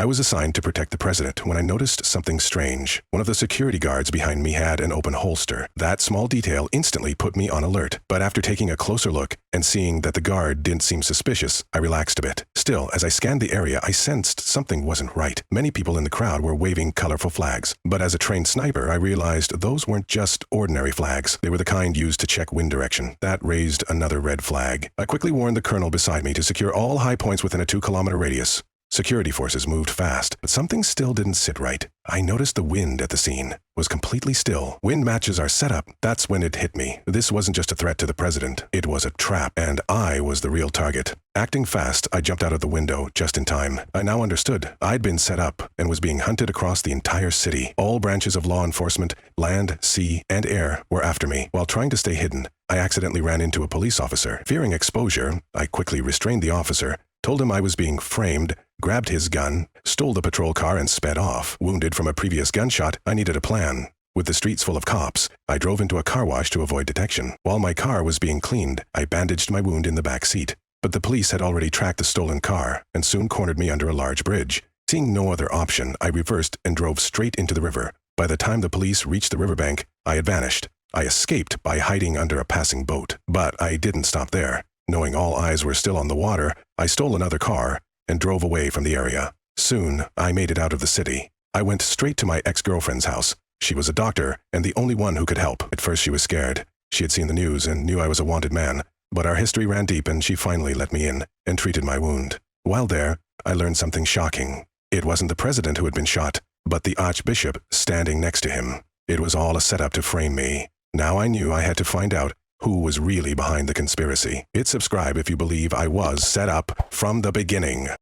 I was assigned to protect the president when I noticed something strange. One of the security guards behind me had an open holster. That small detail instantly put me on alert, but after taking a closer look and seeing that the guard didn't seem suspicious, I relaxed a bit. Still, as I scanned the area, I sensed something wasn't right. Many people in the crowd were waving colorful flags, but as a trained sniper, I realized those weren't just ordinary flags. They were the kind used to check wind direction. That raised another red flag. I quickly warned the colonel beside me to secure all high points within a 2-kilometer radius. Security forces moved fast, but something still didn't sit right. I noticed the wind at the scene was completely still. Wind matches our setup. That's when it hit me. This wasn't just a threat to the president. It was a trap, and I was the real target. Acting fast, I jumped out of the window just in time. I now understood. I'd been set up and was being hunted across the entire city. All branches of law enforcement, land, sea, and air were after me. While trying to stay hidden, I accidentally ran into a police officer. Fearing exposure, I quickly restrained the officer, told him I was being framed, grabbed his gun, stole the patrol car, and sped off. Wounded from a previous gunshot, I needed a plan. With the streets full of cops, I drove into a car wash to avoid detection. While my car was being cleaned, I bandaged my wound in the back seat. But the police had already tracked the stolen car and soon cornered me under a large bridge. Seeing no other option, I reversed and drove straight into the river. By the time the police reached the riverbank, I had vanished. I escaped by hiding under a passing boat. But I didn't stop there. Knowing all eyes were still on the water, I stole another car and drove away from the area. Soon, I made it out of the city. I went straight to my ex-girlfriend's house. She was a doctor and the only one who could help. At first she was scared. She had seen the news and knew I was a wanted man. But our history ran deep and she finally let me in and treated my wound. While there, I learned something shocking. It wasn't the president who had been shot, but the archbishop standing next to him. It was all a setup to frame me. Now I knew I had to find out who was really behind the conspiracy. Hit subscribe if you believe I was set up from the beginning.